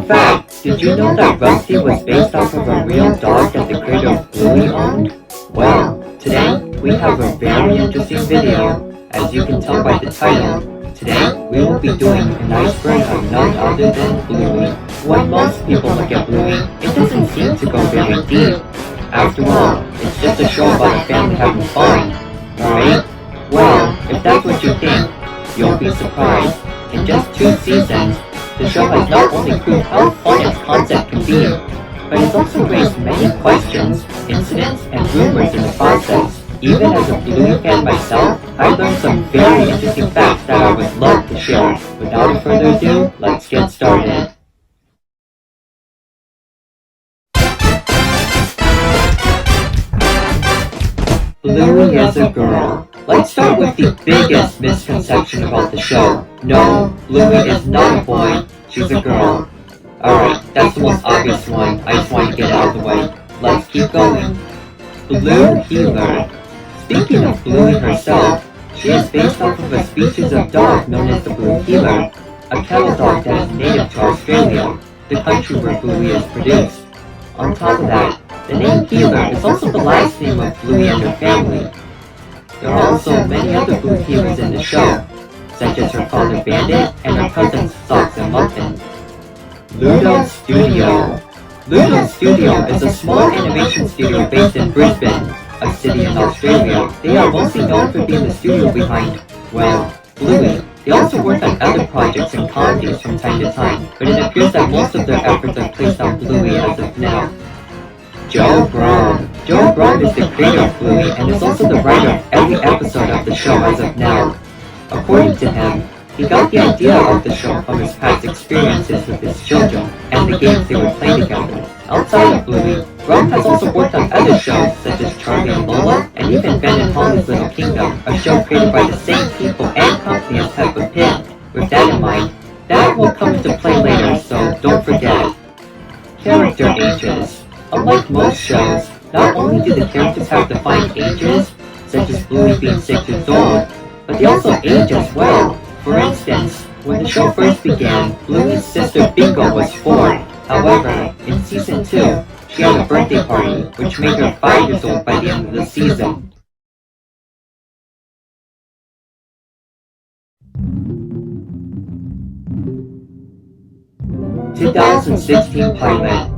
Fun fact, did you know that Rusty was based off of a real dog that the creator of Bluey owned? Well, today we have a very interesting video. As you can tell by the title, today we will be doing an iceberg of none other than Bluey. When most people look at Bluey, it doesn't seem to go very deep. After all, it's just a show about a family having fun, right? Well, if that's what you think, you'll be surprised. In just 2 seasons, the show has not only proved how fun its concept can be, but it's also raised many questions, incidents, and rumors in the process. Even as a Bluey fan myself, I learned some very interesting facts that I would love to share. Without further ado, let's get started. Bluey is a girl. Let's start with the biggest misconception about the show. No, Bluey is not a boy, she's a girl. Alright, that's the most obvious one, I just want to get it out of the way. Let's keep going. Blue Heeler. Speaking of Bluey herself, she is based off of a species of dog known as the Blue Heeler, a cattle dog that is native to Australia, the country where Bluey is produced. On top of that, the name Heeler is also the last name of Bluey and her family. There are also many other Blue Heelers in the show, such as her father Bandit and her cousins Socks and Muffin. Ludo Studio. Ludo Studio is a small animation studio based in Brisbane, a city in Australia. They are mostly known for being the studio behind, well, Bluey. They also work on other projects and comedies from time to time, but it appears that most of their efforts are placed on Bluey as of now. Joe Brown. Joe Brown is the creator of Bluey and is also the writer of every episode of the show as of now. According to him, he got the idea of the show from his past experiences with his children and the games they would play together. Outside of Bluey, Brown has also worked on other shows such as Charlie and Lola and even Ben and Holly's Little Kingdom, a show created by the same people and company as Peppa Pig. With that in mind, that will come into play later, so don't forget. Character ages. Unlike most shows, not only do the characters have defined ages, such as Bluey being 6 years old, but they also age as well. For instance, when the show first began, Bluey's sister Bingo was 4. However, in season 2, she had a birthday party, which made her 5 years old by the end of the season. (2016) pilot.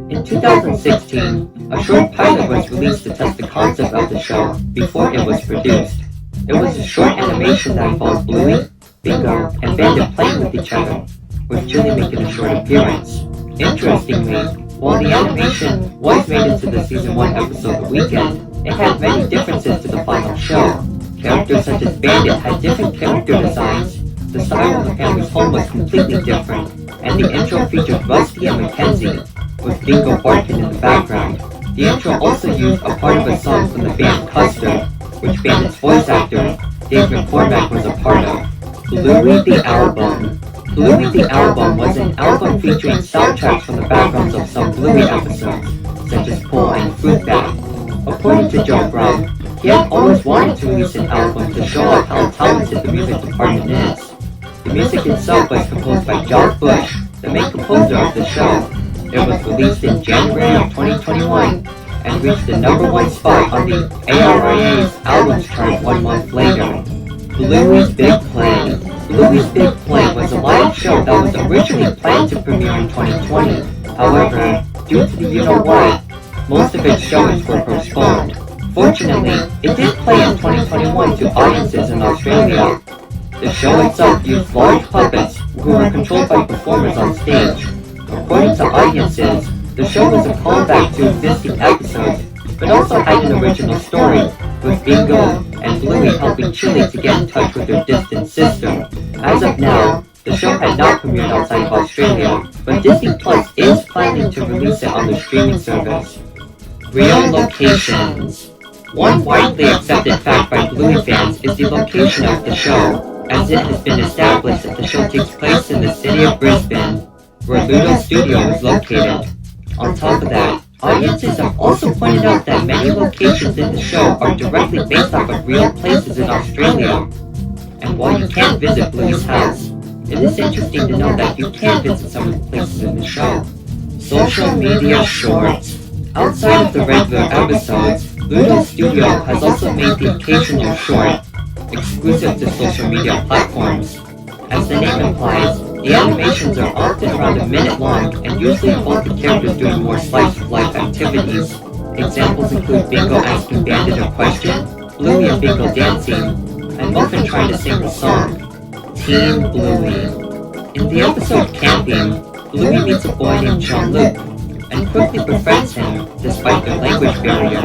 In 2016, a short pilot was released to test the concept of the show before it was produced. It was a short animation that involved Bluey, Bingo, and Bandit playing with each other, with Chili making a short appearance. Interestingly, while the animation was made into the season 1 episode The Weekend, it had many differences to the final show. Characters such as Bandit had different character designs, the style of the family's home was completely different, and the intro featured Rusty and Mackenzie, with Bingo barking in the background. The intro also used a part of a song from the band Custer, which Bandit's voice actor, Dave McCormack, was a part of. Bluey the Album. Bluey the Album was an album featuring soundtracks from the backgrounds of some Bluey episodes, such as Pull and Fruit Bat. According to Joe Brown, he had always wanted to release an album to show off how talented the music department is. The music itself was composed by Josh Bush, the main composer of the show. It was released in January of 2021 and reached the #1 spot on the ARIA's albums chart 1 month later. Bluey's Big Play. Bluey's Big Play was a live show that was originally planned to premiere in 2020. However, due to the you-know-what, most of its showings were postponed. Fortunately, it did play in 2021 to audiences in Australia. The show itself used large puppets who were controlled by performers on stage. According to audiences, the show was a callback to existing episodes, but also had an original story, with Bingo and Bluey helping Chili to get in touch with their distant sister. As of now, the show had not premiered outside of Australia, but Disney Plus is planning to release it on the streaming service. Real locations. One widely accepted fact by Bluey fans is the location of the show, as it has been established that the show takes place in the city of Brisbane, where Ludo Studio is located. On top of that, audiences have also pointed out that many locations in the show are directly based off of real places in Australia. And while you can't visit Bluey's house, it is interesting to know that you can visit some of the places in the show. Social media shorts. Outside of the regular episodes, Ludo Studio has also made the occasional short, exclusive to social media platforms. As the name implies, the animations are often around a minute long and usually involve the characters doing more slice-of-life activities. Examples include Bingo asking Bandit a question, Bluey and Bingo dancing, and often trying to sing the song, Teen Bluey. In the episode Camping, Bluey meets a boy named Jean-Luc, and quickly befriends him despite their language barrier.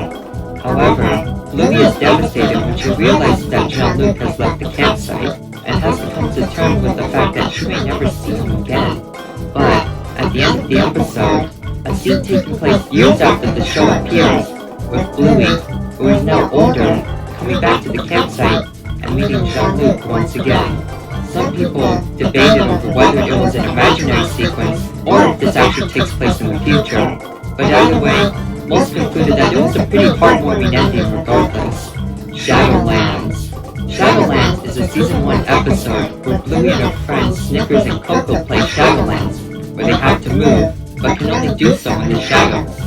However, Bluey is devastated when she realizes that Jean-Luc has left the campsite and has to come to terms with the fact that she may never see him again. But, at the end of the episode, a scene taking place years after the show appears, with Bluey, who is now older, coming back to the campsite and meeting Jean-Luc once again. Some people debated over whether it was an imaginary sequence or if this actually takes place in the future, but either way, most concluded that it was a pretty heartwarming ending regardless. Shadowlands. Shadowlands is a Season 1 episode where Bluey and her friends Snickers and Coco play Shadowlands, where they have to move, but can only do so in the shadows.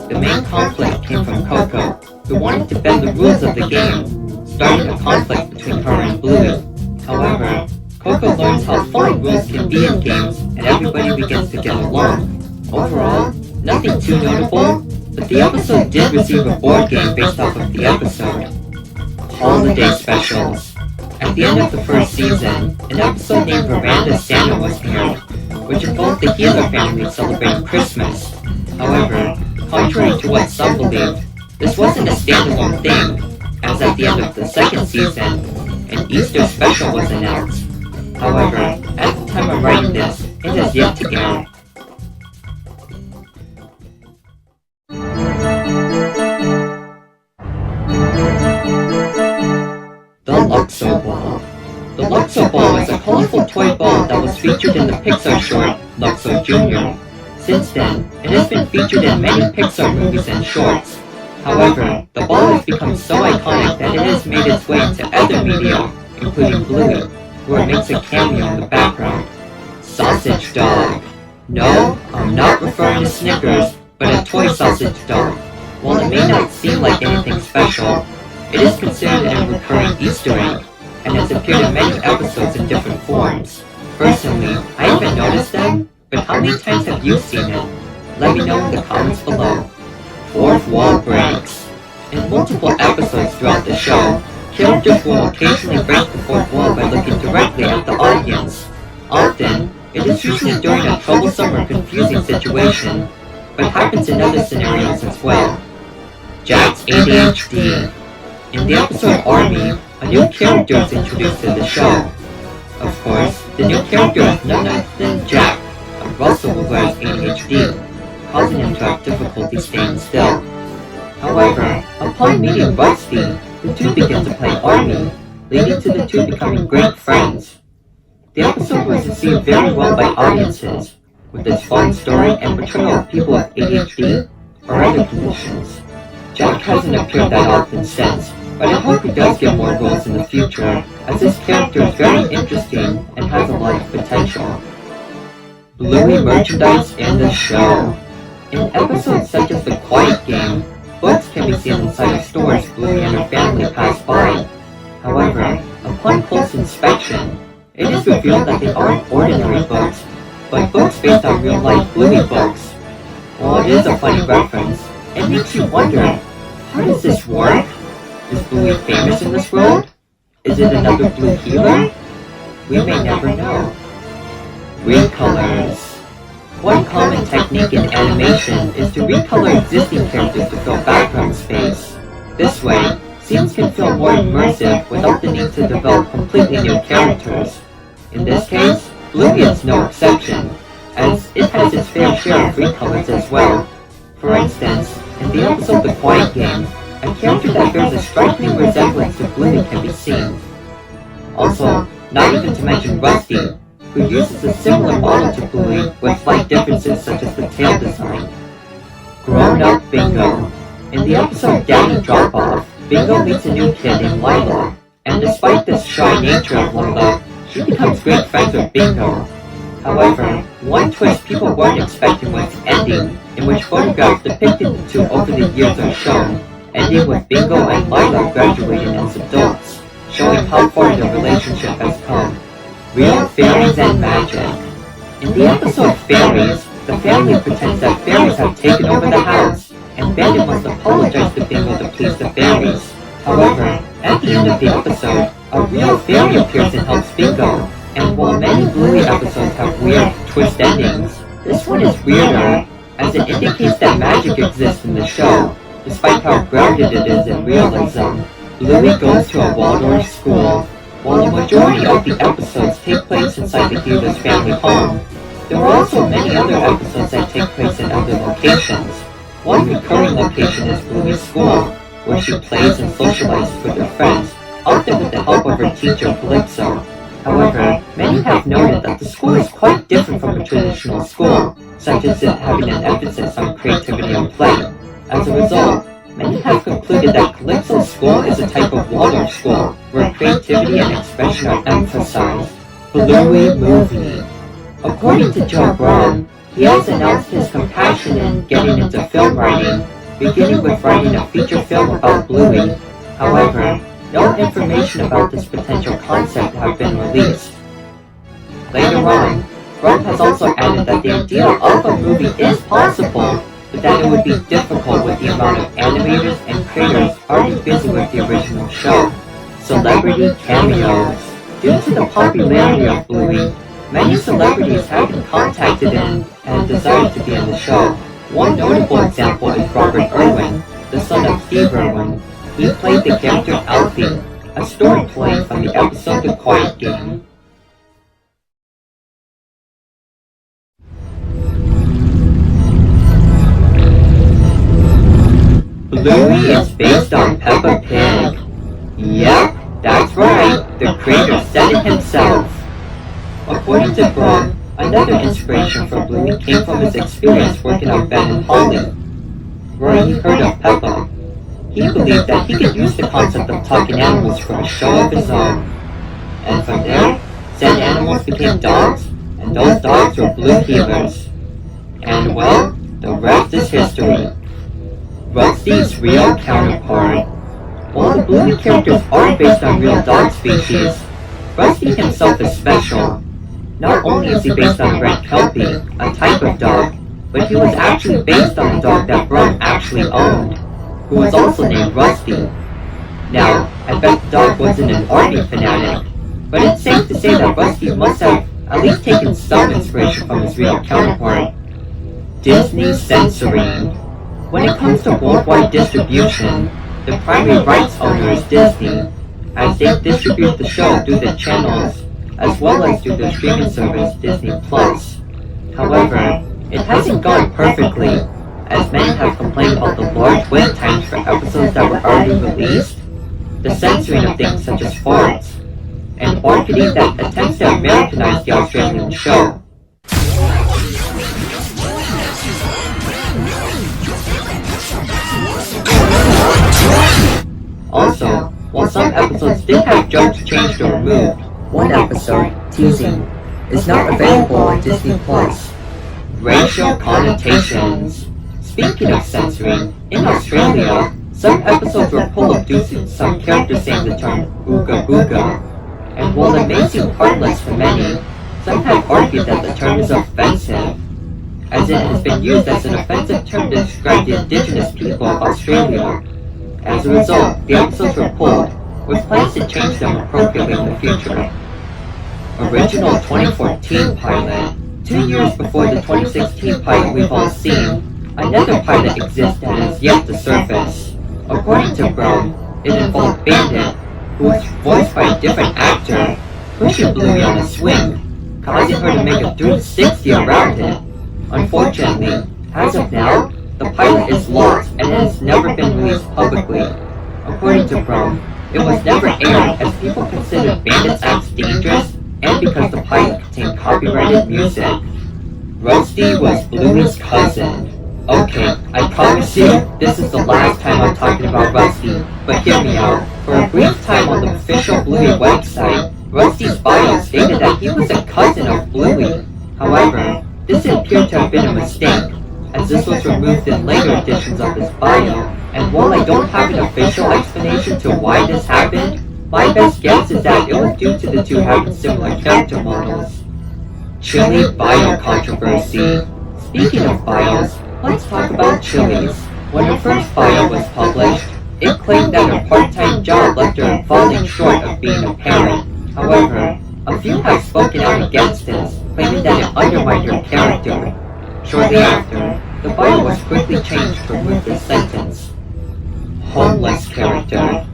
The main conflict came from Coco, who wanted to bend the rules of the game, starting a conflict between her and Bluey. However, Coco learns how fun rules can be in games, and everybody begins to get along. Overall, nothing too notable, but the episode did receive a board game based off of the episode. Holiday specials. At the end of the first season, an episode named Veranda Santa was aired, which involved the Healer family celebrating Christmas. However, contrary to what some believed, this wasn't a standalone thing, as at the end of the second season, an Easter special was announced. However, at the time of writing this, it has yet to air. The Luxo Ball. The Luxo Ball is a colorful toy ball that was featured in the Pixar short, Luxo Jr. Since then, it has been featured in many Pixar movies and shorts. However, the ball has become so iconic that it has made its way into other media, including Bluey, where it makes a cameo in the background. Sausage Dog. No, I'm not referring to Snickers, but a toy sausage dog. While it may not seem like anything special, it is considered a recurring Easter egg, and has appeared in many episodes in different forms. Personally, I haven't noticed them, but how many times have you seen it? Let me know in the comments below. Fourth wall breaks. In multiple episodes throughout the show, characters will occasionally break the fourth wall by looking directly at the audience. Often, it is usually during a troublesome or confusing situation, but happens in other scenarios as well. Jack's ADHD. In the episode Army, a new character is introduced to the show. Of course, the new character is none other than Jack, a Russell who has ADHD, causing him to have difficulty staying still. However, upon meeting Rusty, the two begin to play Army, leading to the two becoming great friends. The episode was received very well by audiences, with its fun story and portrayal of people with ADHD or other conditions. Jack hasn't appeared that often since, but I hope he does get more roles in the future, as this character is very interesting and has a lot of potential. Bluey merchandise in the show. In episodes such as The Quiet Game, books can be seen inside of stores Bluey and her family pass by. However, upon close inspection, it is revealed that they aren't ordinary books, but books based on real-life Bluey books. While it is a funny reference, it makes you wonder, how does this work? Is Bluey famous in this world? Is it another Blue Healer? We may never know. Recolors. One common technique in animation is to recolor existing characters to fill background space. This way, scenes can feel more immersive without the need to develop completely new characters. In this case, Bluey is no exception, as it has its fair share of recolors as well. For instance, in the episode The Quiet Game, a character that bears a striking resemblance to Bluey can be seen. Also, not even to mention Rusty, who uses a similar model to Bluey with slight differences such as the tail design. Grown-up Bingo. In the episode Daddy Drop-Off, Bingo meets a new kid named Lila, and despite the shy nature of Lila, she becomes great friends with Bingo. However, one twist people weren't expecting was the ending, in which photographs depicting the two over the years are shown, ending with Bingo and Lila graduating as adults, showing how far their relationship has come. Real fairies and magic. In the episode Fairies, the family pretends that fairies have taken over the house, and Bandit must apologize to Bingo to please the fairies. However, at the end of the episode, a real fairy appears and helps Bingo, and while many Bluey episodes have weird twist endings, this one is weirder, as it indicates that magic exists in the show, despite how grounded it is in realism. Bluey goes to a Waldorf school. While the majority of the episodes take place inside the hero's family home, there are also many other episodes that take place in other locations. One recurring location is Bluey's school, where she plays and socializes with her friends, often with the help of her teacher Calypso. However, many have noted that the school is quite different from a traditional school, such as it having an emphasis on creativity and play. As a result, many have concluded that Calypso's school is a type of Waldorf school, where creativity and expression are emphasized. Bluey movie. According to Joe Brown, he has announced his compassion in getting into film writing, beginning with writing a feature film about Bluey. However, no information about this potential concept have been released. Later on, Brown has also added that the idea of a movie is possible, but that it would be difficult with the amount of animators and creators already busy with the original show. Celebrity cameos. Due to the popularity of Bluey, many celebrities have been contacted in and desired to be in the show. One notable example is Robert Irwin, the son of Steve Irwin. He played the character Alfie, a story played from the episode The Quiet Game. Bluey is based on Peppa Pig. Yep, that's right, the creator said it himself. According to Brown, another inspiration for Bluey came from his experience working on Ben and Holly, where he heard of Peppa. He believed that he could use the concept of talking animals for a show of his own. And from there, said animals became dogs, and those dogs were blue healers. And well, the rest is history. Rusty's real counterpart. While the Bluey characters are based on real dog species, Rusty himself is special. Not only is he based on Red Kelpie, a type of dog, but he was actually based on a dog that Brown actually owned, who was also named Rusty. Now, I bet the dog wasn't an Arnie fanatic, but it's safe to say that Rusty must have at least taken some inspiration from his real counterpart. Disney censoring. When it comes to worldwide distribution, the primary rights owner is Disney, as they distribute the show through the channels, as well as through the streaming service Disney+. However, it hasn't gone perfectly, as many have complained about the large wait times for episodes that were already released, the censoring of things such as farts, and marketing that attempts to Americanize the Australian show. Also, while some episodes did have jokes changed or removed, one episode, Teasing, is not available on Disney+. Racial connotations. Speaking of censoring, in Australia, some episodes were pulled due to some characters saying the term ooga booga, and while it may seem harmless to many, some have argued that the term is offensive, as it has been used as an offensive term to describe the indigenous people of Australia. As a result, the episodes were pulled, with plans to change them appropriately in the future. Original 2014 pilot. 2 years before the 2016 pilot we've all seen, another pilot exists that has yet to surface. According to Brown, it involved Bandit, who was voiced by a different actor, pushing Bluey on a swing, causing her to make a 360 around it. Unfortunately, as of now, the pilot is lost and has never been released publicly. According to Brown, it was never aired as people considered Bandit's acts dangerous and because the pilot contained copyrighted music. Rusty was Bluey's cousin. Okay, I promise you, this is the last time I'm talking about Rusty, but hear me out. For a brief time on the official Bluey website, Rusty's bio stated that he was a cousin of Bluey. However, this appeared to have been a mistake, as this was removed in later editions of his bio, and while I don't have an official explanation to why this happened, my best guess is that it was due to the two having similar character models. Chili bio controversy. Speaking of bios, let's talk about Chili's. When her first bio was published, it claimed that her part-time job left her falling short of being a parent. However, a few have spoken out against this, claiming that it undermined her character. Shortly after, the bio was quickly changed to remove this sentence. Homeless character.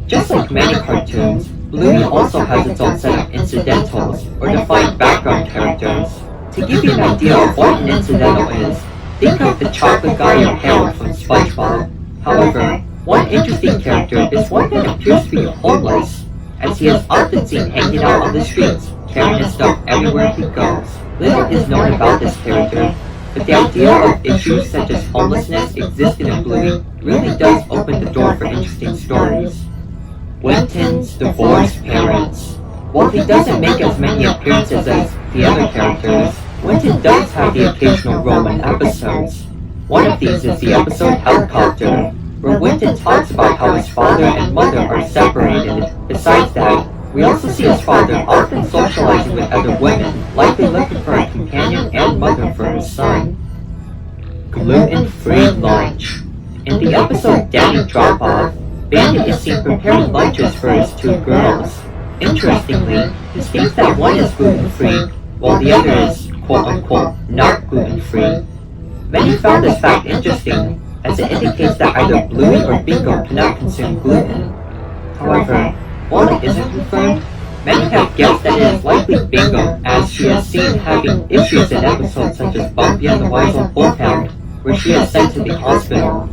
Just like many cartoons, Bluey also has its own set of incidentals, or defined background characters. To give you an idea of what an incidental is, think of the chocolate guy or Harold from SpongeBob. However, one interesting character is one that appears to be homeless, as he is often seen hanging out on the streets, carrying his stuff everywhere he goes. Little is known about this character, but the idea of issues such as homelessness existing in Bluey really does open the door for interesting stories. Winton's divorced parents. While he doesn't make as many appearances as the other characters, Winton does have the occasional role in episodes. One of these is the episode Helicopter, where Winton talks about how his father and mother are separated. Besides that, we also see his father often socializing with other women, likely looking for a companion and mother for his son. Gluten-free lunch. In the episode Daddy Drop-Off, Bandit is seen preparing lunches for his two girls. Interestingly, he states that one is gluten-free, while the other is quote-unquote not gluten-free. Many found this fact interesting, as it indicates that either Bluey or Bingo cannot consume gluten. However, while it isn't confirmed, many have guessed that it is likely Bingo, as she is seen having issues in episodes such as Bumpy and the Wise Old Wolfhound, where she is sent to the hospital.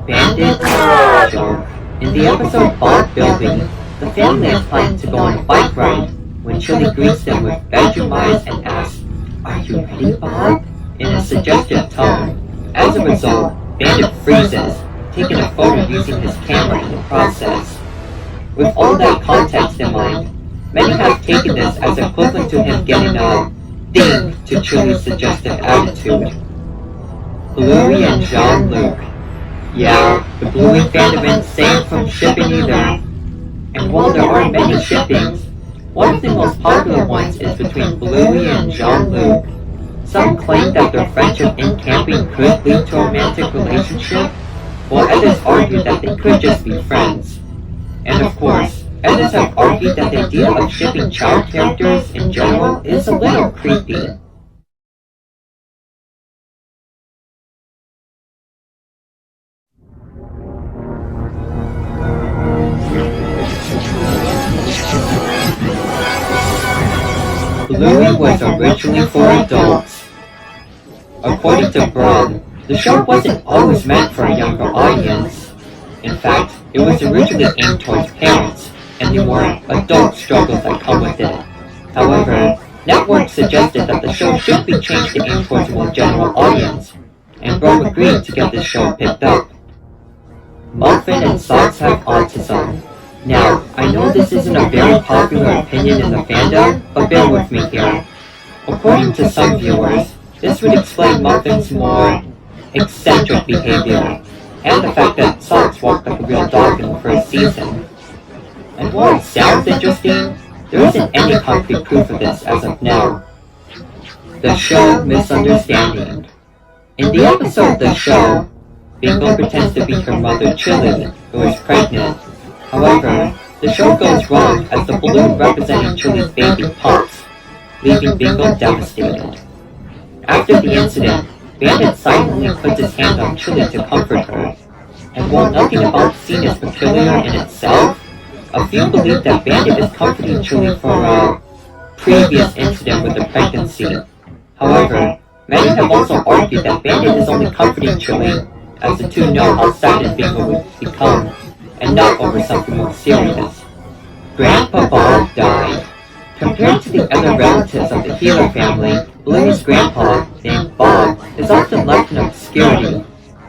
Bandit joke. In the episode Bob Building, the family is planning to go on a bike ride when Chili greets them with Vegemite and asks, "Are you ready, Bob?" in a suggestive tone. As a result, Bandit freezes, taking a photo using his camera in the process. With all that context in mind, many have taken this as equivalent to him getting a ding to Chili's suggestive attitude. Bluey and Jean-Luc. Yeah, the Bluey fandom ain't safe from shipping either. And while there are many shippings, one of the most popular ones is between Bluey and Jean-Luc. Some claim that their friendship in camping could lead to a romantic relationship, while others argue that they could just be friends. And of course, others have argued that the idea of shipping child characters in general is a little creepy. Bluey was originally for adults. According to Broad, the show wasn't always meant for a younger audience. In fact, it was originally aimed towards parents, and the more adult struggles that come with it. However, networks suggested that the show should be changed to aim towards a more general audience, and Broad agreed to get this show picked up. Muffin and Socks have autism. Now, I know this isn't a very popular opinion in the fandom, but bear with me here. According to some viewers, this would explain Muffin's more eccentric behavior, and the fact that Socks walked like a real dog in the first season. And while it sounds interesting, there isn't any concrete proof of this as of now. The show Misunderstanding. In the episode The Show, Bingo pretends to be her mother Chili, who is pregnant. However, the show goes wrong as the balloon representing Chili's baby pops, leaving Bingo devastated. After the incident, Bandit silently puts his hand on Chili to comfort her, and while nothing about the scene is peculiar in itself, a few believe that Bandit is comforting Chili for a previous incident with the pregnancy. However, many have also argued that Bandit is only comforting Chili, as the two know how saddened Bingo would become, and not over something more serious. Grandpa Bob died. Compared to the other relatives of the Healer family, Bluey's grandpa, named Bob, is often left in obscurity,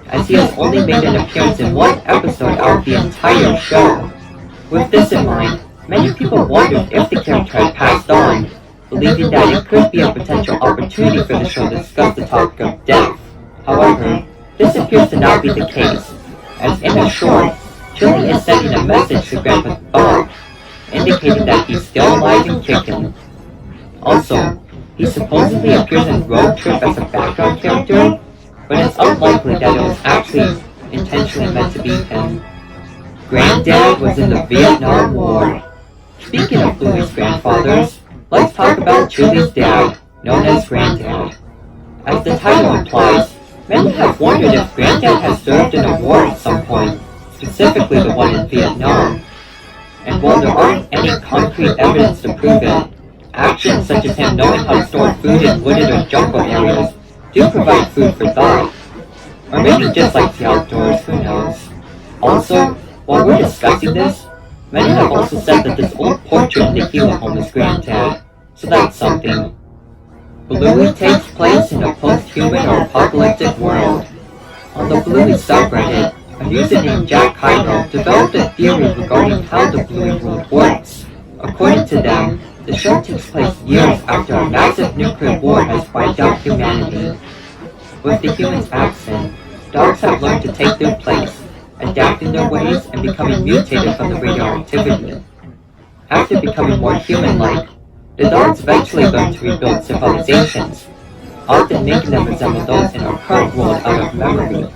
as he has only made an appearance in one episode out of the entire show. With this in mind, many people wondered if the character had passed on, believing that it could be a potential opportunity for the show to discuss the topic of death. However, this appears to not be the case, as in a short, Chili is sending a message to Grandpa Bob, indicating that he's still alive and kicking. Also, he supposedly appears in Road Trip as a background character, but it's unlikely that it was actually intentionally meant to be him. Granddad was in the Vietnam War. Speaking of Bluey's grandfathers, let's talk about Chili's dad, known as Granddad. As the title implies, many have wondered if Granddad has served in a war at some point, specifically the one in Vietnam. And while there aren't any concrete evidence to prove it, actions such as him knowing how to store food in wooded or jungle areas do provide food for thought. Or maybe just like the outdoors, who knows. Also, while we're discussing this, many have also said that this old portrait in the Gila home is Granddad, so that's something. Bluey takes place in a post-human or apocalyptic world. On the Bluey subreddit, a user named Jack Cairo developed a theory regarding how the Bluey world works. According to them, the show takes place years after a massive nuclear war has wiped out humanity. With the humans absent, dogs have learned to take their place, adapting their ways and becoming mutated from the radioactivity. After becoming more human-like, the dogs eventually learn to rebuild civilizations, often making them resemble those in our current world out of memory.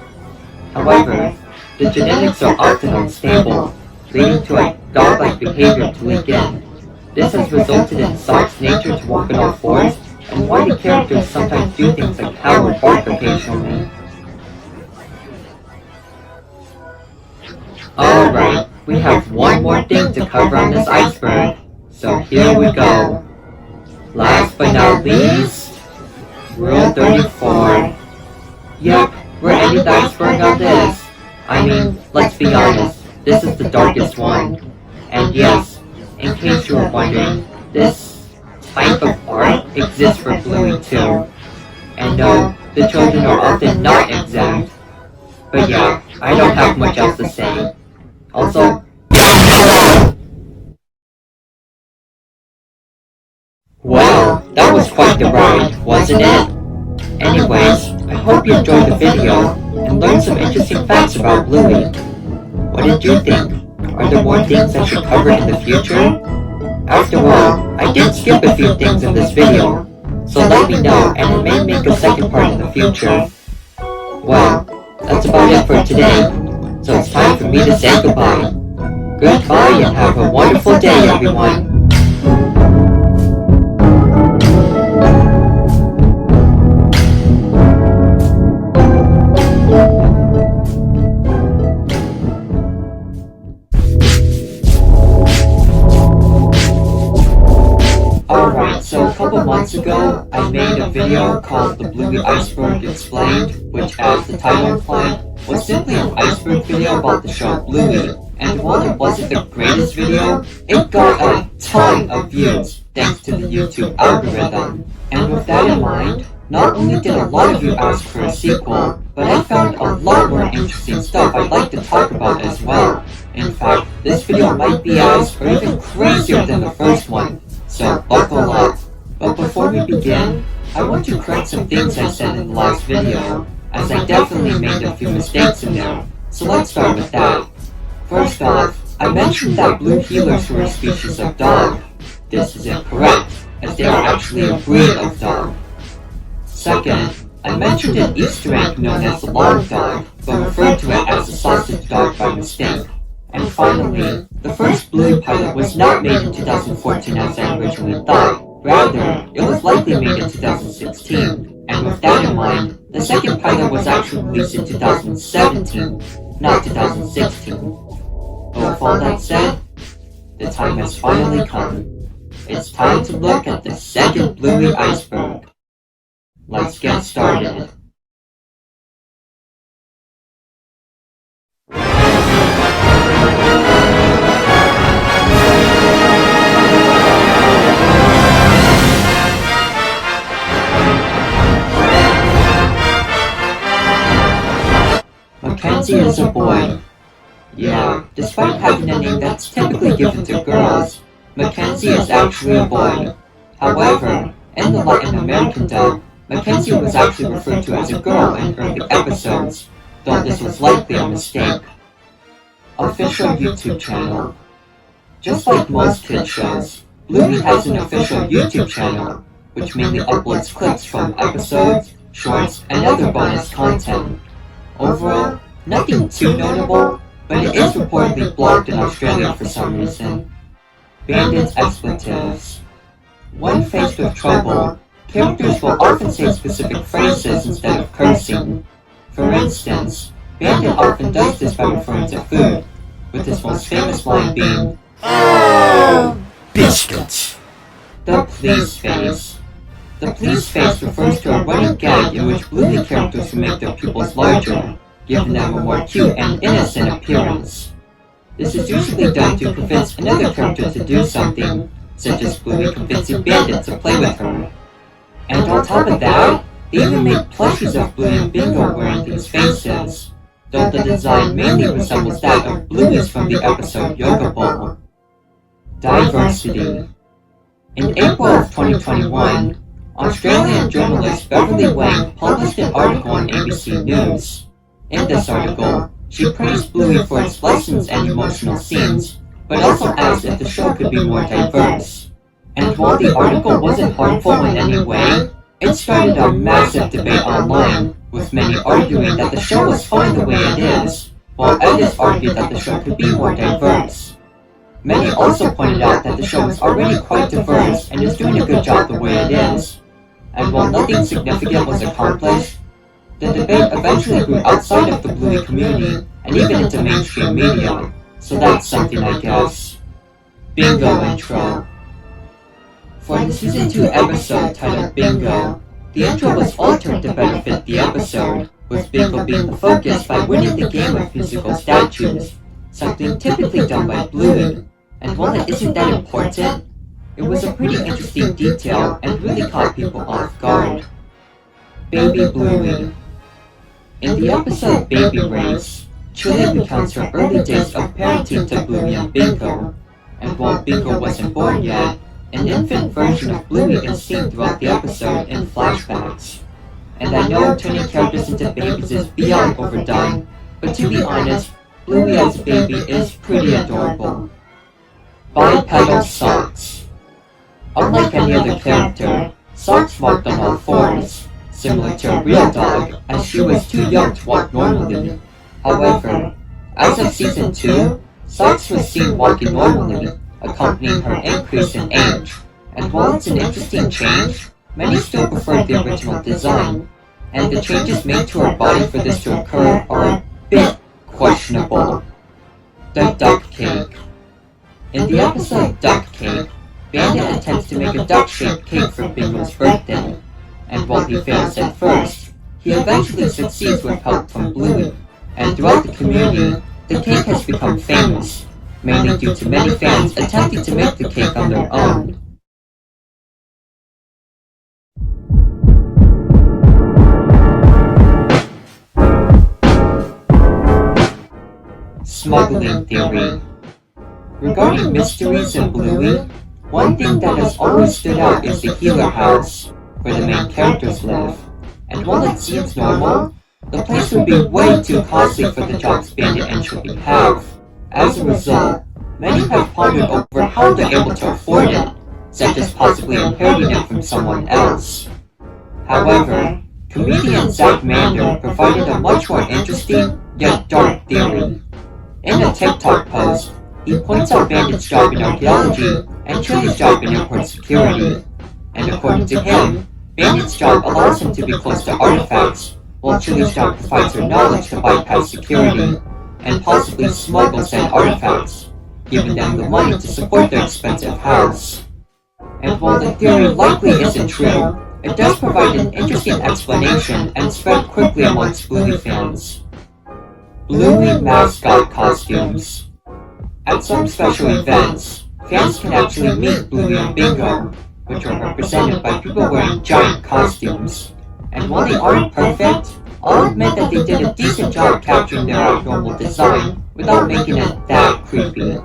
However, the genetics are often unstable, leading to a dog-like behavior to leak in. This has resulted in Sonic's nature to walk on all fours, and why the characters sometimes do things like howl or bark occasionally. Alright, we have one more thing to cover on this iceberg, so here we go. Last but not least, Rule 34. Yep, we're ending the iceberg on this. I mean, let's be honest, this is the darkest one. And yes, in case you were wondering, this type of art exists for Bluey too. And no, the children are often not exact. But yeah, I don't have much else to say. Also, well, that was quite the ride, wasn't it? Anyways, I hope you enjoyed the video and learned some interesting facts about Bluey. What did you think? Are there more things I should cover in the future? After all, I did skip a few things in this video, so let me know and I may make a second part in the future. Well, that's about it for today, so it's time for me to say goodbye. Goodbye and have a wonderful day, everyone. Months ago, I made a video called The Bluey Iceberg Explained, which, as the title implied, was simply an iceberg video about the show Bluey. And while it wasn't the greatest video, it got a ton of views, thanks to the YouTube algorithm. And with that in mind, not only did a lot of you ask for a sequel, but I found a lot more interesting stuff I'd like to talk about as well. In fact, this video might be as, or even crazier than the first one, so buckle up. But before we begin, I want to correct some things I said in the last video, as I definitely made a few mistakes in there, so let's start with that. First off, I mentioned that blue heelers were a species of dog. This is incorrect, as they are actually a breed of dog. Second, I mentioned an Easter egg known as the log dog, but referred to it as the sausage dog by mistake. And finally, the first Bluey pilot was not made in 2014 as I originally thought. Rather, it was likely made in 2016, and with that in mind, the second pilot was actually released in 2017, not 2016. But with all that said, the time has finally come. It's time to look at the second Bluey iceberg. Let's get started. Mackenzie is a boy. Yeah, despite having a name that's typically given to girls, Mackenzie is actually a boy. However, in the Latin American dub, Mackenzie was actually referred to as a girl in early episodes, though this was likely a mistake. Official YouTube channel. Just like most kid shows, Bluey has an official YouTube channel, which mainly uploads clips from episodes, shorts, and other bonus content. Overall, nothing too notable, but it is reportedly blocked in Australia for some reason. Bandit expletives. When faced with trouble, characters will often say specific phrases instead of cursing. For instance, Bandit often does this by referring to food, with his most famous line being, biscuits! The please face. The please face refers to a running gag in which Bluey characters will make their pupils larger, giving them a more cute and innocent appearance. This is usually done to convince another character to do something, such as Bluey convincing Bandit to play with her. And on top of that, they even made plushies of Bluey and Bingo wearing these faces, though the design mainly resembles that of Bluey's from the episode Yoga Bowl. Diversity. In April of 2021, Australian journalist Beverly Wang published an article on ABC News. In this article, she praised Bluey for its lessons and emotional scenes, but also asked if the show could be more diverse. And while the article wasn't harmful in any way, it started a massive debate online, with many arguing that the show was fine the way it is, while others argued that the show could be more diverse. Many also pointed out that the show is already quite diverse and is doing a good job the way it is. And while nothing significant was accomplished, the debate eventually grew outside of the Bluey community and even into mainstream media, so that's something I guess. Bingo intro. For the Season 2 episode titled Bingo, the intro was altered to better fit the episode, with Bingo being the focus by winning the game of musical statues, something typically done by Bluey, and while it isn't that important, it was a pretty interesting detail and really caught people off guard. Baby Bluey. In the episode Baby Race, Chili recounts her early days of parenting to Bluey and Bingo, and while Bingo wasn't born yet, an infant version of Bluey is seen throughout the episode in flashbacks. And I know turning characters into babies is beyond overdone, but to be honest, Bluey as a baby is pretty adorable. Bipedal Socks. Unlike any other character, Socks walked on all fours, similar to a real dog, as she was too young to walk normally. However, as of Season 2, Socks was seen walking normally, accompanying her increase in age, and while it's an interesting change, many still prefer the original design, and the changes made to her body for this to occur are a bit questionable. The Duck Cake. In the episode Duck Cake, Bandit attempts to make a duck-shaped cake for Bingo's birthday, and while he fails at first, he eventually succeeds with help from Bluey, and throughout the community, the cake has become famous, mainly due to many fans attempting to make the cake on their own. Smuggling theory. Regarding mysteries in Bluey, one thing that has always stood out is the Healer House, where the main characters live, and while it seems normal, the place would be way too costly for the jobs Bandit and Chili have. As a result, many have pondered over how they're able to afford it, such as possibly inheriting it from someone else. However, comedian Zach Mander provided a much more interesting, yet dark theory. In a TikTok post, he points out Bandit's job in archaeology and Chili's job in airport security, and according to him, Bandit's job allows him to be close to artifacts, while Chili's job provides her knowledge to bypass security, and possibly smuggle said artifacts, giving them the money to support their expensive house. And while the theory likely isn't true, it does provide an interesting explanation and spread quickly amongst Bluey fans. Bluey mascot costumes. At some special events, fans can actually meet Bluey and Bingo, which are represented by people wearing giant costumes. And while they aren't perfect, I'll admit that they did a decent job capturing their abnormal design without making it that creepy.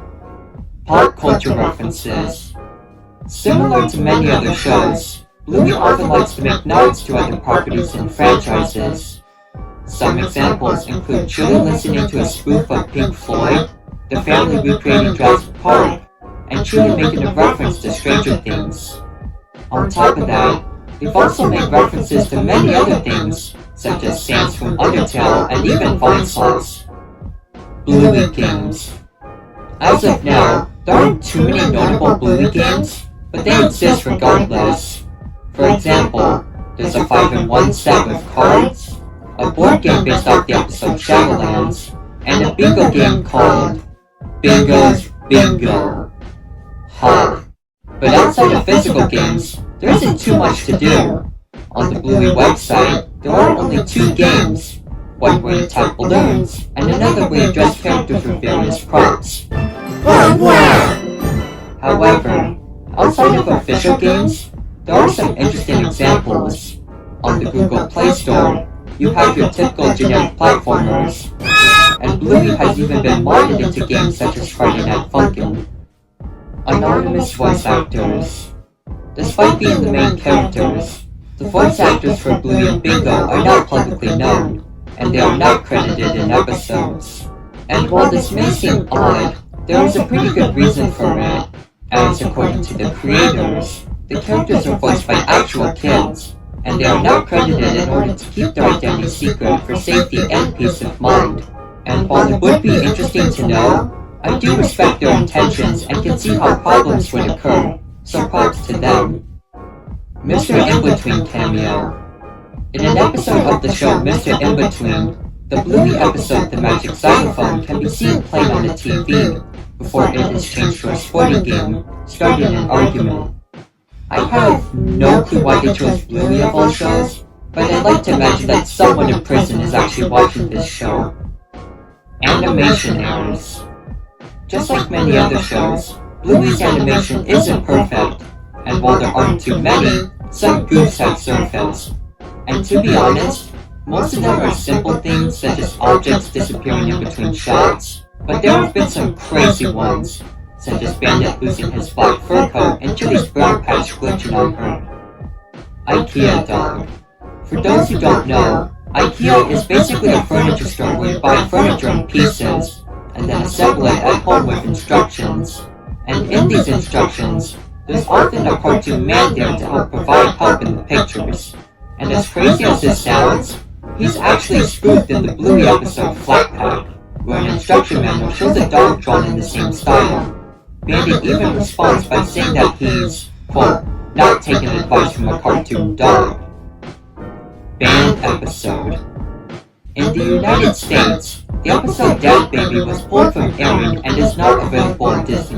Pop culture references. Similar to many other shows, Bluey often likes to make nods to other properties and franchises. Some examples include Julie listening to a spoof of Pink Floyd, the family recreating Jurassic Park, and Julie making a reference to Stranger Things. On top of that, they've also made references to many other things, such as Sans from Undertale and even Vine Sauce. Bluey games. As of now, there aren't too many notable Bluey games, but they exist regardless. For example, there's a 5-in-1 set with cards, a board game based off the episode Shadowlands, and a bingo game called Bingo's Bingo. But outside of physical games, there isn't too much to do. On the Bluey website, there are only 2 games, one where you tap balloons, and another where you dress characters with various props. However, outside of official games, there are some interesting examples. On the Google Play Store, you have your typical generic platformers, and Bluey has even been modded into games such as Friday Night Funkin'. Anonymous voice actors. Despite being the main characters, the voice actors for Bluey and Bingo are not publicly known, and they are not credited in episodes. And while this may seem odd, there is a pretty good reason for it, as according to the creators, the characters are voiced by actual kids, and they are not credited in order to keep their identity secret for safety and peace of mind. And while it would be interesting to know, I do respect their intentions and can see how problems would occur, so props to them. Mr. In-Between cameo. In an episode of the show Mr. In-Between, the Bluey episode The Magic Xylophone can be seen playing on the TV, before it is changed to a sporting game, starting an argument. I have no clue why they chose Bluey of all shows, but I'd like to imagine that someone in prison is actually watching this show. Animation errors. Just like many other shows, Bluey's animation isn't perfect, and while there aren't too many, some goofs have surfaced. And to be honest, most of them are simple things such as objects disappearing in between shots, but there have been some crazy ones, such as Bandit losing his black fur coat and Julie's brown patch glitching on her. IKEA dog. For those who don't know, IKEA is basically a furniture store where you buy furniture in pieces, and then assemble it at home with instructions. And in these instructions, there's often a cartoon man there to help provide help in the pictures. And as crazy as this sounds, he's actually spoofed in the Bluey episode Flat Pack, where an instruction manual shows a dog drawn in the same style. Bandit even responds by saying that he's, quote, not taking advice from a cartoon dog. Banned episode. In the United States, the episode Dad Baby was pulled from airing and is not available on Disney+.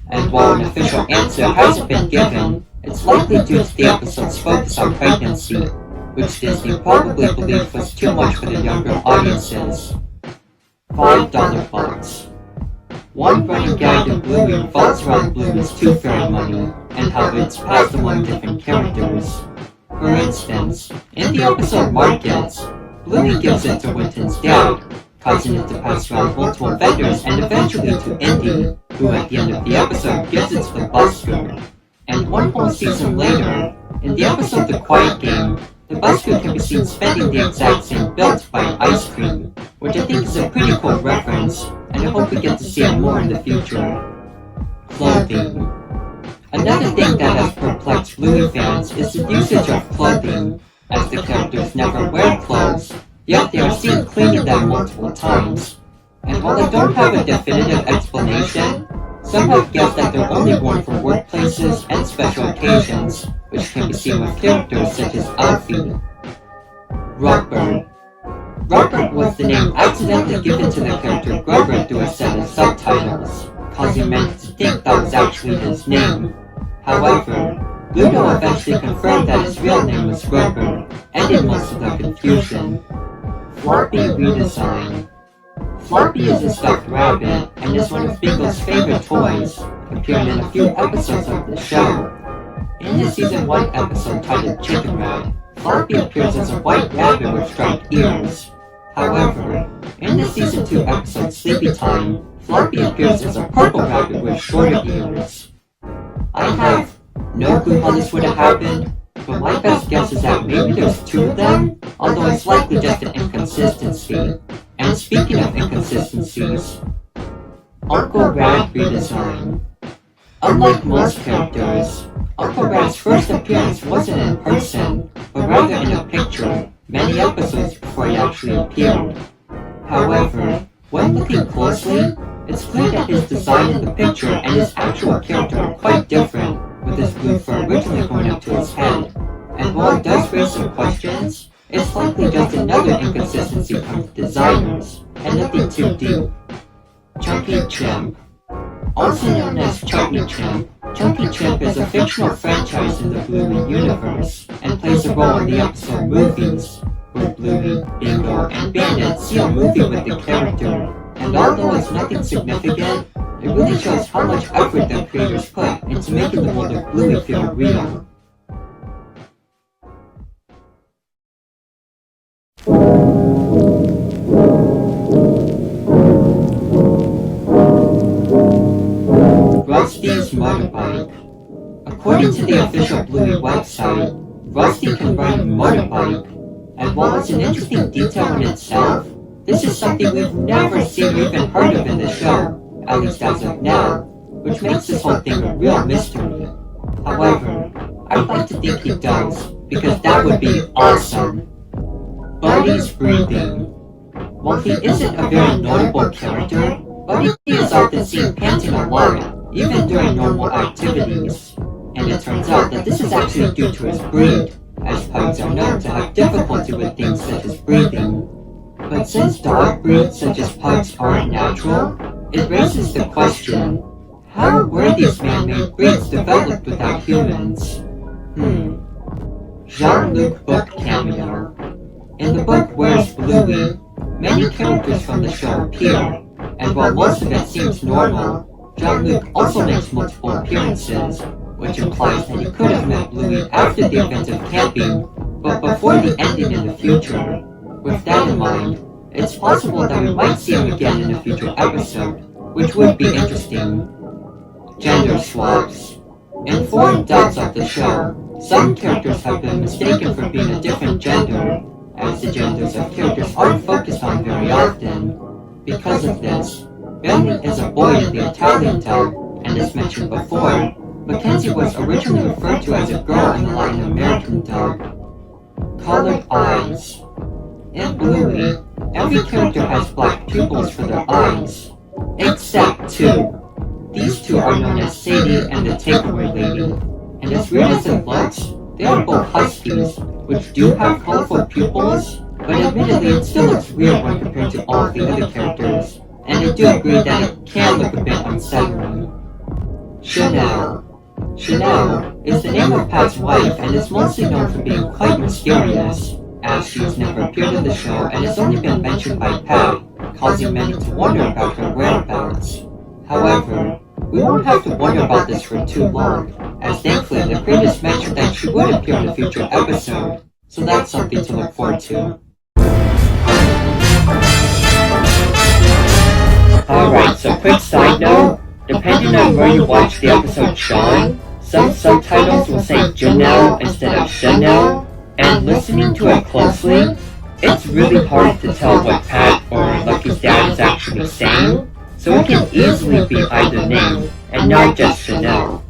And while an official answer hasn't been given, it's likely due to the episode's focus on pregnancy, which Disney probably believed was too much for the younger audiences. $5 bucks. One running gag in Bluey revolves around Bluey's Tooth Fairy money, and how it's passed among different characters. For instance, in the episode Markets, Bluey gives it to Winton's dad, causing it to pass around multiple vendors and eventually to Indy, who at the end of the episode gives it to the busker. And one whole season later, in the episode The Quiet Game, the busker can be seen spending the exact same bill to buy ice cream, which I think is a pretty cool reference, and I hope we get to see it more in the future. Clothing. Another thing that has perplexed Bluey fans is the usage of clothing, as the characters never wear clothes, yet they are seen cleaning them multiple times. And while I don't have a definitive explanation, some have guessed that they're only worn for workplaces and special occasions, which can be seen with characters such as Alfie. Rugburn. Rugburn was the name accidentally given to the character Grover through a set of subtitles, causing many to think that was actually his name. However, Ludo eventually confirmed that his real name was Grover, ending most of the confusion. Floppy redesign. Floppy is a stuffed rabbit, and is one of Bingo's favorite toys, appearing in a few episodes of the show. In the Season 1 episode titled Chicken Rat, Floppy appears as a white rabbit with striped ears. However, in the Season 2 episode Sleepy Time, Floppy appears as a purple rabbit with shorter ears. I have no clue how this would have happened, but my best guess is that maybe there's two of them, although it's likely just an inconsistency. And speaking of inconsistencies, Uncle Rad redesign. Unlike most characters, Uncle Rad's first appearance wasn't in person, but rather in a picture, many episodes before he actually appeared. However, when looking closely, it's clear that his design in the picture and his actual character are quite different, with his blue fur originally going up to his head. And while it does raise some questions, it's likely just another inconsistency from the designers, and nothing too deep. Chunky Chimp. Also known as Chunky Chimp, Chunky Chimp is a fictional franchise in the Bluey universe, and plays a role in the episode Movies, where Bluey, Bingo, and Bandit see a movie with the character. And although it's nothing significant, it really shows how much effort the creators put into making the world of Bluey feel real. Rusty's motorbike. According to the official Bluey website, Rusty can ride a motorbike, and while it's an interesting detail in itself, this is something we've never seen or even heard of in the show, at least as of now, which makes this whole thing a real mystery. However, I'd like to think he does, because that would be awesome. Buddy's breathing. While he isn't a very notable character, Buddy is often seen panting a lot, even during normal activities. And it turns out that this is actually due to his breed, as pugs are known to have difficulty with things such as breathing. But since dog breeds such as pugs aren't natural, it raises the question, how were these man-made breeds developed without humans? Jean-Luc book cameo. In the book Where's Bluey, many characters from the show appear, and while most of it seems normal, Jean-Luc also makes multiple appearances, which implies that he could have met Bluey after the event of camping, but before the ending in the future. With that in mind, it's possible that we might see him again in a future episode, which would be interesting. Gender swaps. In foreign dubs of the show, some characters have been mistaken for being a different gender, as the genders of characters aren't focused on very often. Because of this, Benny is a boy in the Italian dub, and as mentioned before, Mackenzie was originally referred to as a girl in the Latin American dub. Colored eyes. In Bluey, every character has black pupils for their eyes, except two. These two are known as Sadie and the Takeaway Lady, and as weird as it looks, they are both huskies, which do have colorful pupils, but admittedly it still looks weird when compared to all of the other characters, and I do agree that it can look a bit unsettling. Chanel. Chanel is the name of Pat's wife and is mostly known for being quite mysterious, as she has never appeared in the show and has only been mentioned by Pat, causing many to wonder about her whereabouts. However, we won't have to wonder about this for too long, as thankfully the creators mentioned that she would appear in a future episode, so that's something to look forward to. Alright, so quick side note, depending on where you watch the episode shown, some subtitles will say Janelle instead of Chanel, and listening to it closely, it's really hard to tell what Pat or Lucky's dad is actually saying, so it can easily be either name, and not just Chanel.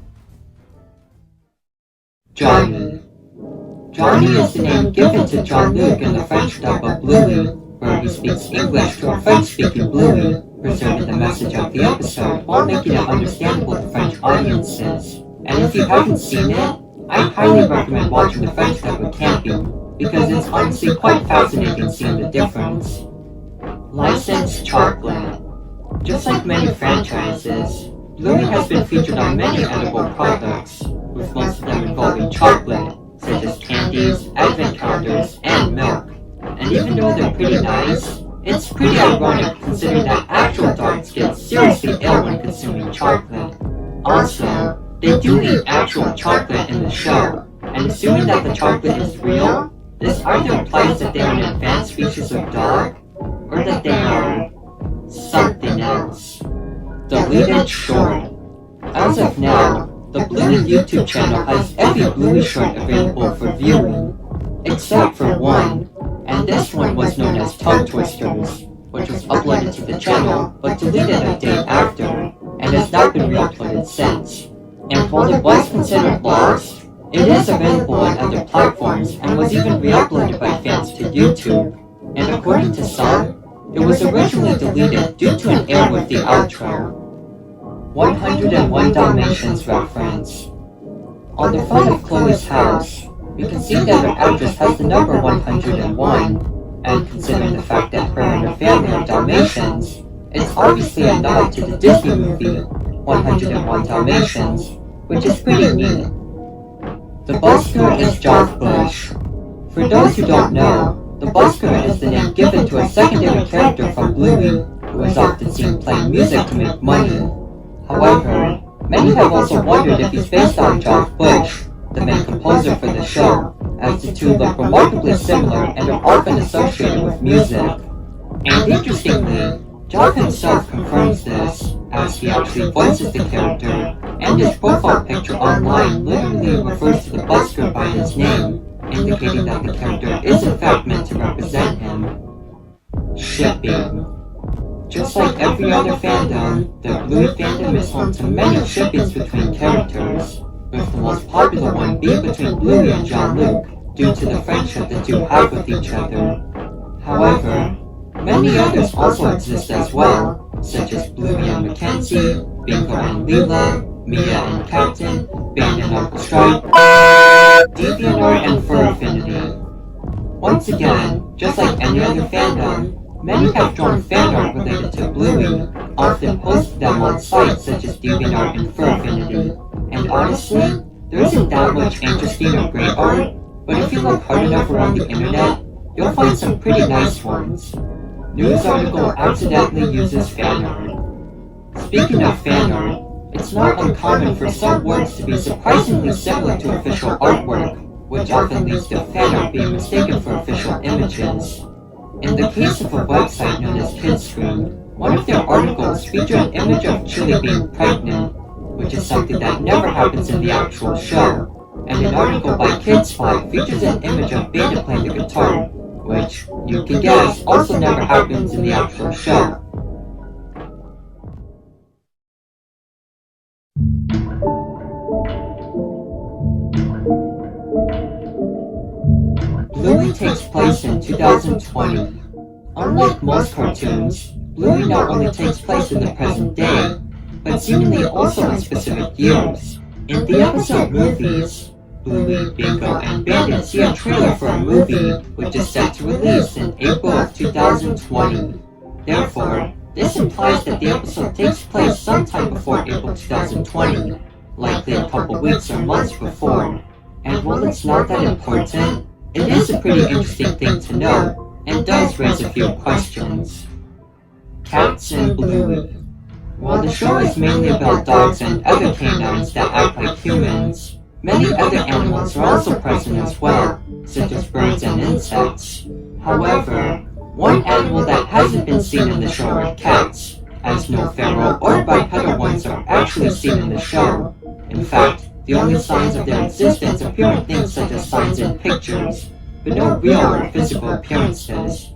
Johnny. Johnny is the name given to Jean-Luc in the French dub of Bluey, where he speaks English to a French-speaking Bluey, preserving the message of the episode while making it understandable to French audiences. And if you haven't seen it, I highly recommend watching the French dub with camping, because it's honestly quite fascinating seeing the difference. Licensed chocolate. Just like many franchises, Bluey has been featured on many edible products, with most of them involving chocolate, such as candies, advent calendars, and milk. And even though they're pretty nice, it's pretty ironic considering that actual dogs get seriously ill when consuming chocolate. Also, they do eat actual chocolate in the show, and assuming that the chocolate is real, this either implies that they are an advanced species of dog, or that they are something else. Deleted short. As of now, the Bluey YouTube channel has every Bluey short available for viewing, except for one, and this one was known as Tongue Twisters, which was uploaded to the channel but deleted a day after, and has not been re-uploaded since. And while it was considered lost, it is available on other platforms and was even re-uploaded by fans to YouTube, and according to some, it was originally deleted due to an error with the outro. 101 Dalmatians reference. On the front of Chloe's house, we can see that her address has the number 101, and considering the fact that her and her family are Dalmatians, it's obviously a nod to the Disney movie 101 Dalmatians, which is pretty neat. The busker is Jock Bush. For those who don't know, the busker is the name given to a secondary character from Bluey, who is often seen playing music to make money. However, many have also wondered if he's based on Jock Bush, the main composer for the show, as the two look remarkably similar and are often associated with music. And interestingly, Jock himself confirms this, as he actually voices the character, and his profile picture online literally refers to the busker by his name, indicating that the character is in fact meant to represent him. Shipping. Just like every other fandom, the Bluey fandom is home to many shippings between characters, with the most popular one being between Bluey and Jean-Luc, due to the friendship the two have with each other. However, many others also exist as well, such as Bluey and Mackenzie, Bingo and Leela, Mia and Captain, Bane and Uncle Stripe, DeviantArt and Fur Affinity. Once again, just like any other fandom, many have drawn fan art related to Bluey, often posted them on sites such as DeviantArt and Fur Affinity. And honestly, there isn't that much interesting or great art, but if you look hard enough around the internet, you'll find some pretty nice ones. News article accidentally uses fan art. Speaking of fan art, it's not uncommon for some works to be surprisingly similar to official artwork, which often leads to fan art being mistaken for official images. In the case of a website known as KidScreen, one of their articles featured an image of Chili being pregnant, which is something that never happens in the actual show, and an article by KidSpot features an image of Beta playing the guitar, which, you can guess, also never happens in the actual show. Bluey takes place in 2020. Unlike most cartoons, Bluey not only takes place in the present day, but seemingly also in specific years. In the episode movies, Bluey, Bingo, and Bandit see a trailer for a movie which is set to release in April of 2020. Therefore, this implies that the episode takes place sometime before April 2020, likely a couple weeks or months before. And while it's not that important, it is a pretty interesting thing to know, and does raise a few questions. Cats and Bluey. While the show is mainly about dogs and other canines that act like humans, many other animals are also present as well, such as birds and insects. However, one animal that hasn't been seen in the show are cats, as no feral or bipedal ones are actually seen in the show. In fact, the only signs of their existence appear in things such as signs in pictures, but no real or physical appearances.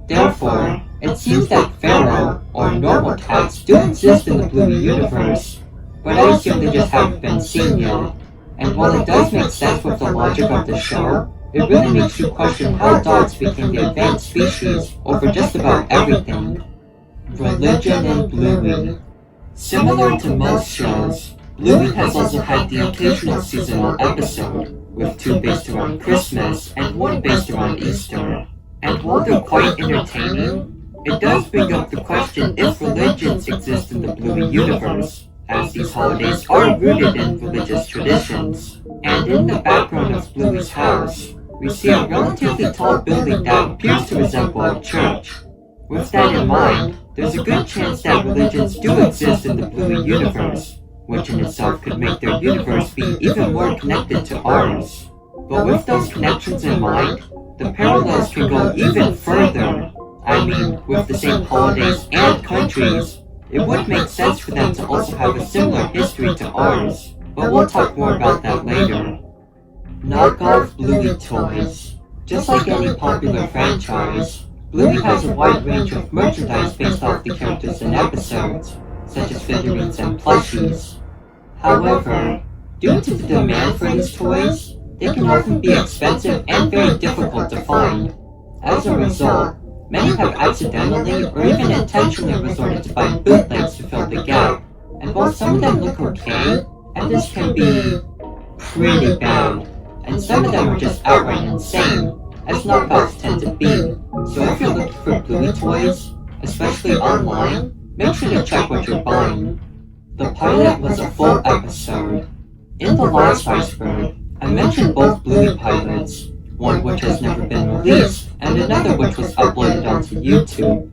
Therefore, it seems that feral, or normal cats do exist in the Bluey universe, but I assume they just haven't been seen yet. And while it does make sense with the logic of the show, it really makes you question how dogs became the advanced species over just about everything. Religion in Bluey. Similar to most shows, Bluey has also had the occasional seasonal episode, with 2 based around Christmas and 1 based around Easter. And while they're quite entertaining, it does bring up the question if religions exist in the Bluey universe, as these holidays are rooted in religious traditions. And in the background of Bluey's house, we see a relatively tall building that appears to resemble a church. With that in mind, there's a good chance that religions do exist in the Bluey universe, which in itself could make their universe be even more connected to ours. But with those connections in mind, the parallels can go even further. I mean, with the same holidays and countries, it would make sense for them to also have a similar history to ours. but we'll talk more about that later. Knockoff Bluey toys. Just like any popular franchise, Bluey has a wide range of merchandise based off the characters and episodes, such as figurines and plushies. However, due to the demand for these toys, they can often be expensive and very difficult to find. As a result, many have accidentally or even intentionally resorted to buying bootlegs to fill the gap, and while some of them look okay, others can be pretty bad, and some of them are just outright insane, as knockoffs tend to be. So if you're looking for Bluey toys, especially online, make sure to check what you're buying. The pilot was a full episode. In the last iceberg, I mentioned both Bluey pilots, one which has never been released, and another which was uploaded onto YouTube.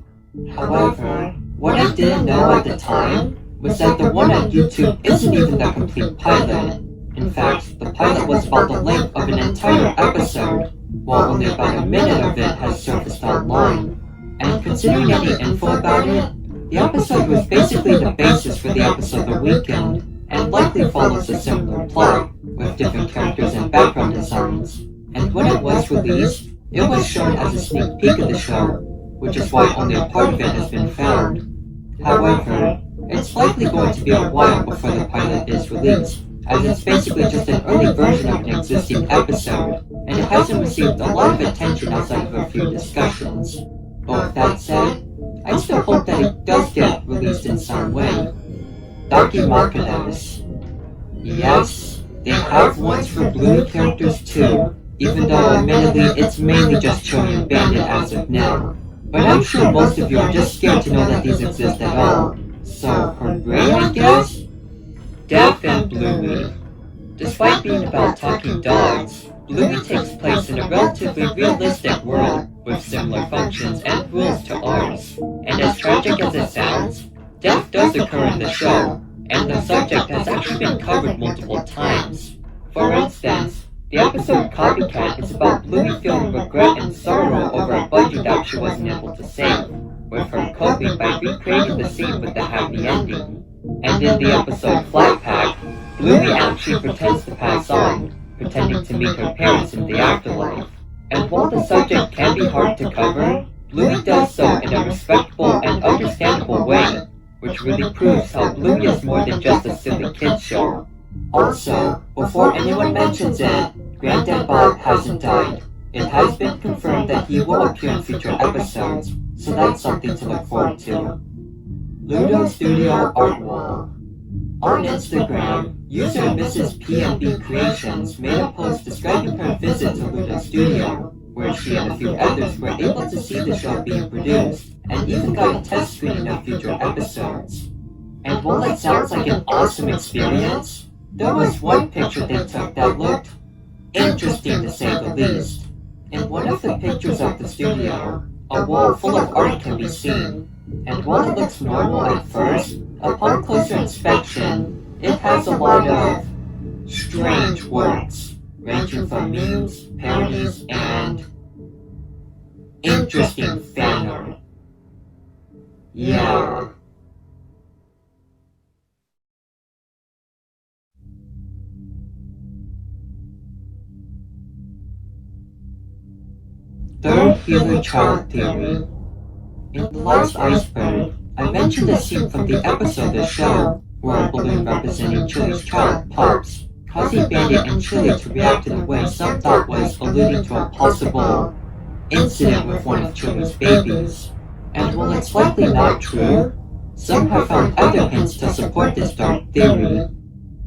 However, what I didn't know at the time was that the one on YouTube isn't even the complete pilot. In fact, the pilot was about the length of an entire episode, while only about a minute of it has surfaced online. And considering any info about it, the episode was basically the basis for the episode The Weekend, and likely follows a similar plot, with different characters and background designs. And when it was released, it was shown as a sneak peek of the show, which is why only a part of it has been found. However, it's likely going to be a while before the pilot is released, as it's basically just an early version of an existing episode, and it hasn't received a lot of attention outside of a few discussions. But with that said, I still hope that it does get released in some way. Dakimakudos. Yes, they have ones for Bluey characters too, even though admittedly it's mainly just Chili and Bandit as of now. But I'm sure most of you are just scared to know that these exist at all. So, hooray, I guess? Death and Bluey. Despite being about talking dogs, Bluey takes place in a relatively realistic world with similar functions and rules to ours. And as tragic as it sounds, death does occur in the show, and the subject has actually been covered multiple times. For instance, the episode Copycat is about Bluey feeling regret and sorrow over a budgie that she wasn't able to save, with her coping by recreating the scene with the happy ending. And in the episode Flat Pack, Bluey actually pretends to pass on, pretending to meet her parents in the afterlife. And while the subject can be hard to cover, Bluey does so in a respectable and understandable way, which really proves how Bluey is more than just a silly kids show. Also, before anyone mentions it, Granddad Bob hasn't died. It has been confirmed that he will appear in future episodes, so that's something to look forward to. Ludo Studio Art Wall. On Instagram, user Mrs. PNB Creations made a post describing her visit to Ludo Studio, where she and a few others were able to see the show being produced, and even got a test screening of future episodes. And while it sounds like an awesome experience, there was one picture they took that looked interesting to say the least. In one of the pictures of the studio, a wall full of art can be seen, and while it looks normal at first, upon closer inspection, it has a lot of strange works, ranging from memes, parodies, and interesting fan art. Yeah. Third Healer Child Theory. In the last iceberg, I mentioned a scene from the episode of the show where a balloon representing Chili's child pops, causing Bandit and Chili to react in a way some thought was alluding to a possible incident with one of Chili's babies. And while it's likely not true, some have found other hints to support this dark theory.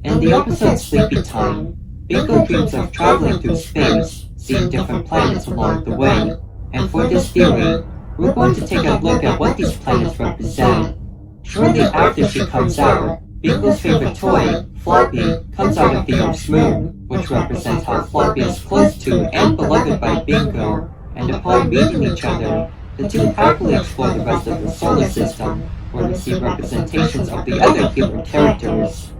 In the episode Sleepy Time, Bingo dreams of traveling through space, seeing different planets along the way, and for this theory, we're going to take a look at what these planets represent. Shortly after she comes out, Bingo's favorite toy, Floppy, comes out of the Earth's moon, which represents how Floppy is close to and beloved by Bingo, and upon meeting each other, the two happily explore the rest of the solar system, where we see representations of the other human characters.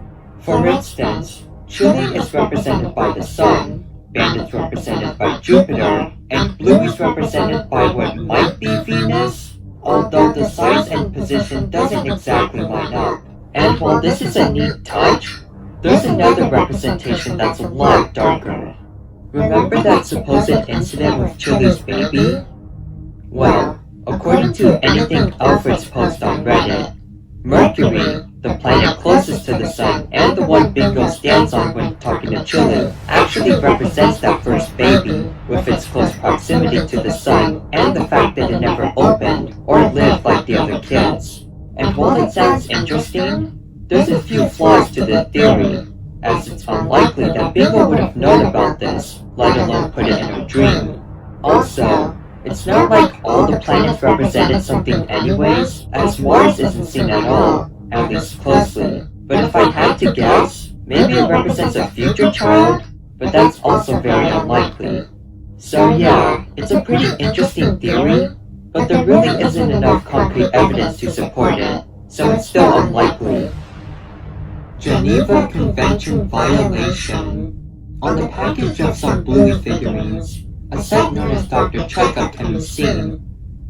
For instance, Chili is represented by the Sun, Bandit's represented by Jupiter, and Bluey's represented by what might be Venus, although the size and position doesn't exactly line up. And while this is a neat touch, There's another representation that's a lot darker. Remember that supposed incident with Chili's baby? Well, according to anything Alfred's post on Reddit, Mercury, the planet closest to the Sun and the one Bingo stands on when talking to Chili, actually represents that first baby, with its close proximity to the Sun and the fact that it never opened or lived like the other kids. And while it sounds interesting, there's a few flaws to the theory, as it's unlikely that Bingo would have known about this, let alone put it in her dream. Also, it's not like all the planets represented something anyways, as Mars isn't seen at all, at least closely. But if I had to guess, maybe it represents a future child, but that's also very unlikely. So yeah, it's a pretty interesting theory, but there really isn't enough concrete evidence to support it, so it's still unlikely. Geneva Convention violation. On the package of some Bluey figurines, a set known as Dr. Checkup can be seen,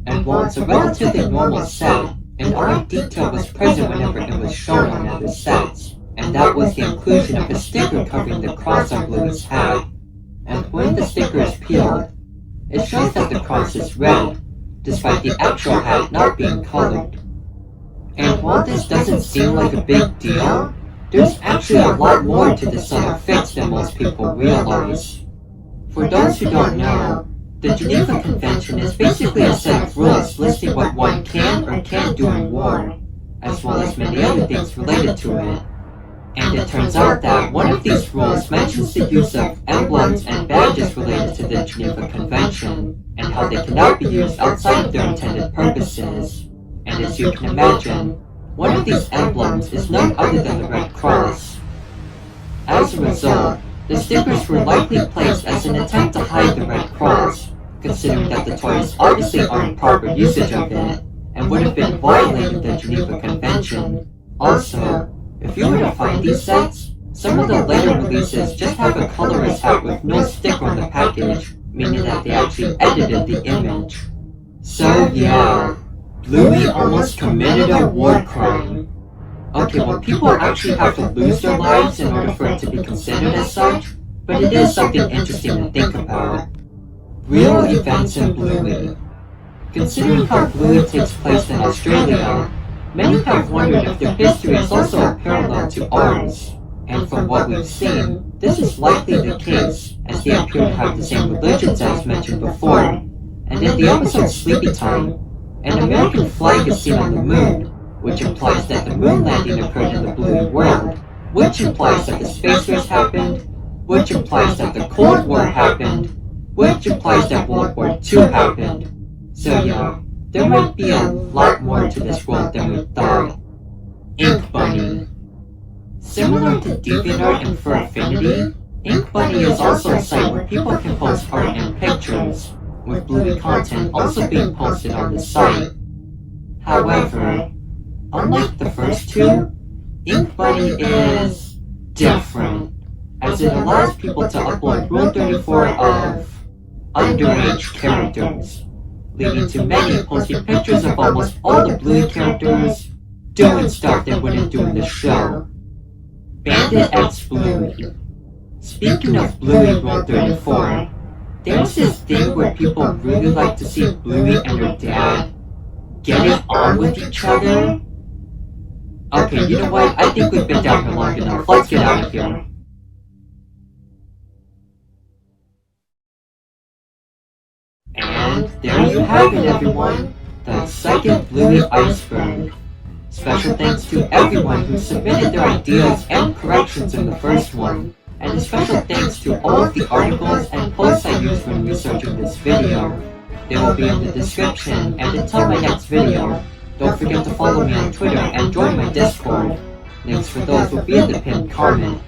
and while it's a relatively normal set, an odd detail was present whenever it was shown on other sets, and that was the inclusion of a sticker covering the cross on Bluey's hat. And when the sticker is peeled, it shows that the cross is red, despite the actual hat not being colored. And while this doesn't seem like a big deal, there's actually a lot more to this subtle fix than most people realize. For those who don't know, the Geneva Convention is basically a set of rules listing what one can or can't do in war, as well as many other things related to it. And it turns out that one of these rules mentions the use of emblems and badges related to the Geneva Convention, and how they cannot be used outside of their intended purposes. And as you can imagine, one of these emblems is none other than the Red Cross. As a result, the stickers were likely placed as an attempt to hide the Red Cross, considering that the toys obviously aren't proper usage of it, and would have been violating the Geneva Convention. Also, if you were to find these sets, some of the later releases just have a colorist hat with no sticker on the package, meaning that they actually edited the image. So yeah, Bluey almost committed a war crime. Okay, well, people actually have to lose their lives in order for it to be considered as such, but it is something interesting to think about. Real events in Bluey. Considering how Bluey takes place in Australia, many have wondered if their history is also a parallel to ours. And from what we've seen, this is likely the case, as they appear to have the same religions as mentioned before. And in the episode Sleepy Time, an American flag is seen on the moon, which implies that the moon landing occurred in the Bluey world, which implies that the space race happened, which implies that the Cold War happened, which implies that World War II happened. So yeah, there might be a lot more to this world than we thought. Ink Bunny. Similar to DeviantArt and Fur Affinity, Ink Bunny is also a site where people can post art and pictures, with Bluey content also being posted on the site. However, unlike the first two, Ink Bunny is different, as it allows people to upload Rule 34 of underage characters, leading to many posting pictures of almost all the Bluey characters doing stuff they wouldn't do in the show. Bandit X Bluey. Speaking of Bluey Rule 34, there's this thing where people really like to see Bluey and her dad get it on with each other. Okay, you know what? I think we've been down here long enough. Let's get out of here. And there you have it, everyone. The second Bluey iceberg. Special thanks to everyone who submitted their ideas and corrections in the first one. And a special thanks to all of the articles and posts I used when researching this video. They will be in the description, and until my next video, don't forget to follow me on Twitter and join my Discord. Links for those will be in the pinned comment.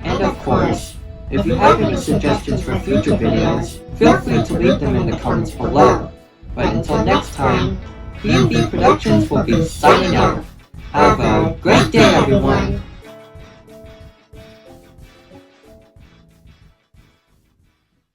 And of course, if you have any suggestions for future videos, feel free to leave them in the comments below. But until next time, B&B Productions will be signing out. Have a great day, everyone!